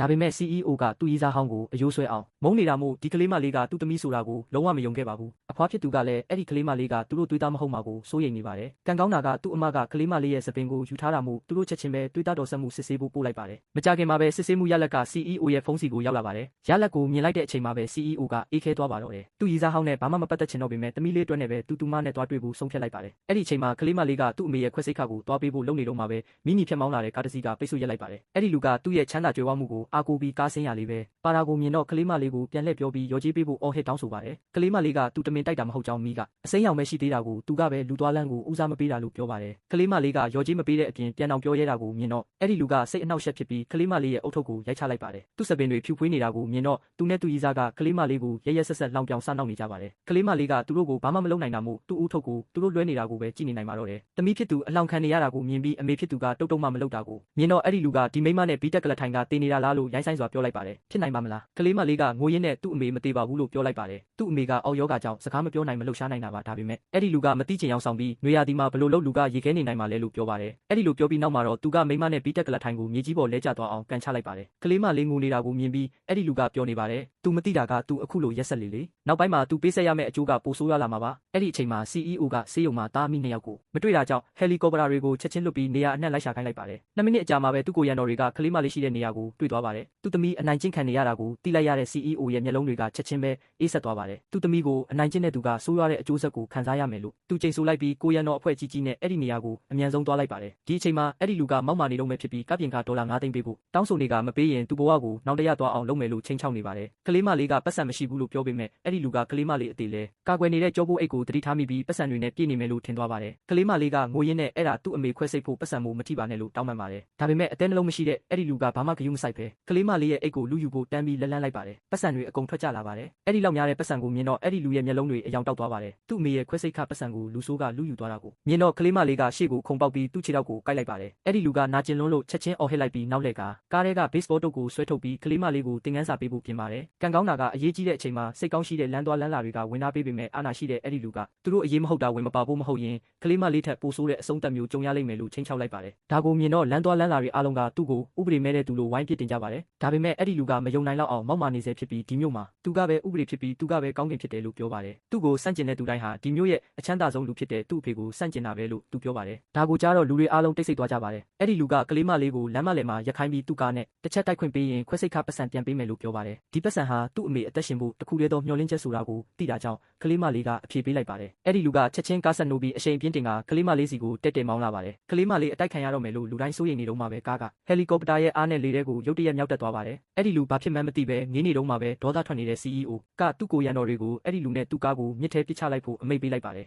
ဒါပေမဲ့ CEO ကသူ့ရီးစားဟောင်းကိုအယိုးဆွဲအောင်မုန်းနေတာမို့ဒီကလေးမလေးကသူ့သမီးဆိုတာကိုလုံးဝမယုံခဲ့ပါဘူးအဖွားဖြစ်သူကလည်းအဲ့ဒီကလေးမလေးကသူတို့တွေးသားမဟုတ်မှာကိုစိုးရိမ်နေပါတယ်ကံကောင်းတာကသူ့အမကကလေးမလေးရဲ့စပင်ကိုယူထားတာမို့သူတို့ချက်ချင်းပဲတွေးသားတော်ဆက်မှုစစ်ဆေးဖို့ပို့လိုက်ပါတယ်မကြခင်မှာပဲစစ်ဆေးမှုရလက်က CEO ရဲ့ဖုန်းစီကိုရောက်လာပါတယ်ရလက်ကိုမြင်လိုက်တဲ့အချိန်မှာပဲ CEO ကအေးခဲသွားပါတော့တယ်သူ့ရီးစားဟောင်းနဲ့ဘာမှမပတ်သက်ချင်တော့ပေမဲ့သမီးလေးအတွက်နဲ့ပဲသူမနဲ့တွားတွေ့ဖို့ဆုံးဖြတ်လိုက်ပါတယ်အဲ့ဒီအချိန်မှာကလေးမလေးကသူ့အမေရဲ့ခွဲစိတ်ခါကိုတွားပေးဖို့လုပ်နေတော့မှပဲမိမိဖြတ်မောင်းလာတဲ့ကားတစ်စီးကပိတ်ဆို့ရက်လိုက်ပါတယ်အဲ့ဒီလူကသူ့ရဲ့ချမ်းသာကြွယ်ဝမှုကိုအားကိုးပြီးကားဆင်းရလေးပဲပါတာကိုမြင်တော့ကလေးမလေးကိုပြန်လှည့်ပြောပြီးရော်ကြေးပေးဖို့အော်ဟစ်တောင်းဆိုပါတယ်ကလေးမလေးကသူတမင်တိုက်တာမဟုတ်ကြောင်းမိကအစိမ်းရောင်ပဲရှိသေးတာကိုသူကပဲလူသွားလန်းကိုဦးစားမပေးတာလို့ပြောပါတယ်ကလေးမလေးကရော်ကြေးမပေးတဲ့အပြင်ပြန်အောင်ပြောရဲတာကိုမြင်တော့အဲ့ဒီလူကစိတ်အနှောက်အယှက်ဖြစ်ပြီးကလေးမလေးရဲ့အုတ်ထုပ်ကိုရိုက်ချလိုက်ပါတယ်သူ့စပင်တွေဖြူဖွေးနေတာကိုမြင်တော့သူနဲ့သူ့ရီးစားကကလေးမလေးကိုရဲရဲဆက်ဆက်လောင်ပြောင်စနှောက်နေကြပါတယ်ကလေးမလေးကသူတို့ကိုဘာမှမလုပ်နိုင်တာမို့သူ့အုတ်ထုပ်ကိုသူတို့လွှဲနေတာကိုပဲကြည့်နေနိုင်ပါတော့တယ်သမီးဖြစ်သူအလောင်ခံနေရတာကိုမြင်ပြီးအမေဖြစ်သူကတုတ်တုတ်မှမလုပ်တာကိုမြင်တော့အဲ့ဒီလူကဒီမိန်းမနဲ့ဘီတက်ကလထိုင်ကတေးနေတာလားလို့ရိုင်းဆိုင်စွာပြောလိုက်ပါတယ်ဖြစ်နိုင်ပါမလားကလေးမလေးကငိုရင်းနဲ့သူ့အမေမသေးပါဘူးလို့ပြောလိုက်ပါတယ်သူ့အမေကအောက်ယောဂါကြောင့်စကားမပြောနိုင်မလှုပ်ရှားနိုင်တာပါဒါပေမဲ့အဲ့ဒီလူကမသိချင်ရောက်ဆောင်ပြီးနွေရာသီမှာဘလို့လို့လူကရေခဲနေနိုင်မှာလဲလို့ပြောပါတယ်အဲ့ဒီလိုပြောပြီးနောက်မှာတော့သူကမိန်းမနဲ့ဘီတက်ကလထိုင်ကိုမြေကြီးပေါ်လဲကျသွားအောင်ကန်ချလိုက်ပါတယ်ကလေးမလေးငိုနေတာကိုမြင်ပြီးအဲ့ဒီလူကပြောနေပါတယ်သူမသိတာကသူအခုလိုရက်ဆက်လေနောက်ပိုင်းမှာသူပေးဆက်ရမယ့်အကျိုးကပိုဆိုးရလာမှာပါအဲ့ဒီအချိန်မှာ CEO ကဆေးရုံမှာတားမိနှစ်ယောက်ကိုမတွေ့တာကြောင့်ဟယ်လီကော်ပတာတွေကိုချက်ချင်းလွတ်ပြီးနေရာအနှံ့လိုက်ရှာခိုင်းလိုက်ပါတယ်2မိနစ်အကြာမှာပဲသူ့ကိုရန်တော်တွေကကလေးမလေးရှိတဲ့နေရာကိုတွေ့သွားပါတယ်သူ့သမီးအနိုင်ကျင့်ခံနေရတာကိုသိလိုက်ရတဲ့ CEO ရဲ့မျက်လုံးတွေကချက်ချင်းပဲအေးဆက်သွားပါတယ်သူ့သမီးကိုအနိုင်ကျင့်တဲ့သူကဆိုးရွားတဲ့အကျိုးဆက်ကိုခံစားရမယ်လို့သူချိန်ဆလိုက်ပြီးကိုရန်တော်အဖွဲ့ကြီးနဲ့အဲ့ဒီနေရာကိုအမြန်ဆုံးသွားလိုက်ပါတယ်ဒီအချိန်မှာအဲ့ဒီလူကမောက်မာနေတော့မှဖြစ်ပြီးကပြင်ကဒေါ်လာ9သိန်းပေးဖို့တောင်းဆိုနေကမပေးရင်သူ့ဘဝကိုနောက်တရသွားအောင်လုပ်မယ်လို့ချိန်ချောက်နေပါတယ်ကလေးမလေးကပတ်စံမရှိဘူးလို့ပြောပေမဲ့အဲ့ဒီလူကကလေးမလေးအသေးလဲကာကွယ်နေတဲ့ကြောပိုးအိတ်ကိုတတိထားမိပြီးပတ်စံတွေနဲ့ပြည့်နေမယ်လို့ထင်သွားပါတယ်ကလေးမလေးကငိုရင်းနဲ့အဲ့ဒါသူ့အမေခွဲစိတ်ဖို့ပတ်စံမို့မထိပါနဲ့လို့တောင်းပန်ပါတယ်ဒါပေမဲ့အသေးနှလုံးမရှိတဲ့အဲ့ဒီလူကဘာမှဂရုမစိုက်ပဲကလေးမလေးရဲ့အိတ်ကိုလူယူဖို့တန်းပြီးလက်လန်းလိုက်ပါတယ်ပတ်စံတွေအကုန်ထွက်ကျလာပါတယ်အဲ့ဒီလောက်များတဲ့ပတ်စံကိုမြင်တော့အဲ့ဒီလူရဲ့မျက်လုံးတွေအယောင်တောက်သွားပါတယ်သူ့အမေရဲ့ခွဲစိတ်ခပတ်စံကိုလူဆိုးကလူယူသွားတာကိုမြင်တော့ကလေးမလေးကရှေ့ကိုခုန်ပေါက်ပြီးသူ့ခြေထောက်ကိုကိုက်လိုက်ပါတယ်အဲ့ဒီလူကနာကျင်လွန်းလို့ချက်ချင်းအော်ဟစ်လိုက်ပြီးနောက်လှည့်ကားထဲကဘေ့စ်ဘောတုပ်ကိုဆွဲထုတ်ပြီးကလေးမလေးကိုတင်ကန်းစာပေးဖို့ပြင်ပါတယ်ကံကောင်းတာကအရေးကြီးတဲ့အချိန်မှာစိတ်ကောင်းရှိတဲ့လမ်းသွားလမ်းလာတွေကဝင်လာပေးပေမဲ့အာနာရှိတဲ့အဲ့ဒီလူကသူတို့အရေးမဟုတ်တာဝင်မပါဖို့မဟုတ်ရင်ကလေးမလေးထက်ပိုဆိုးတဲ့အဆုံးသက်မျိုးကြုံရလိမ့်မယ်လို့ချိန်ချောက်လိုက်ပါတယ်ဒါကိုမြင်တော့လမ်းသွားလမ်းလာတွေအားလုံးကသူ့ကိုဥပဒေမဲ့တဲ့သူလိုဝိုင်းပစ်တင်ကြပါတယ်ဒါပေမဲ့အဲ့ဒီလူကမယုံနိုင်တော့အောင်မောက်မာနေစေဖြစ်ပြီးဒီမျိုးမှာသူကပဲဥပဒေဖြစ်ပြီးသူကပဲကောင်းကင်ဖြစ်တယ်လို့ပြောပါတယ်သူ့ကိုစန့်ကျင်တဲ့သူတိုင်းဟာဒီမျိုးရဲ့အချမ်းသာဆုံးလူဖြစ်တဲ့သူ့အဖေကိုစန့်ကျင်တာပဲလို့သူပြောပါတယ်ဒါကိုကြားတော့လူတွေအားလုံးတိတ်ဆိတ်သွားကြပါတယ်အဲ့ဒီလူကကလေးမလေးကိုလမ်းမလယ်မှာရက်ခိုင်းပြီးသူ့ကားနဲ့တစ်ချက်တိုက်ခွင့်ပေးရင်ခွဲစိတ်ခပတ်စံပြန်ပေးမယ်လို့ပြောပါတယ်ဒီပတ်စံဟာသူ့အမေအသက်ရှင်ဖို့တခုတည်းသောမျှော်လင့်ချက်ဆိုတာကိုသိတာကြောင့်ကလေးမလေးကအဖြေပေးလိုက်ပါတယ်အဲ့ဒီလူကချက်ချင်းကားဆက်နိုးပြီးအရှိန်ပြင်းတင်ကကလေးမလေးစီကိုတက်မောင်းလာပါတယ်ကလေးမလေးအတိုက်ခံရတော့မယ်လို့လူတိုင်းစိုးရိမ်နေတော့မှပဲကားကဟယ်လီကော်ပတာရဲ့အားနဲ့လေထဲကိုရုတ်တရက်မြောက်တက်သွားပါတယ်အဲ့ဒီလူဘာဖြစ်မှန်းမသိပဲငေးနေတော့မှပဲဒေါသထွက်နေတဲ့ CEO ကသူ့ကိုရန်တော်တွေကိုအဲ့ဒီလူနဲ့သူ့ကားကိုမြစ်ထဲပစ်ချလိုက်ဖို့အမိန့်ပေးလိုက်ပါတယ်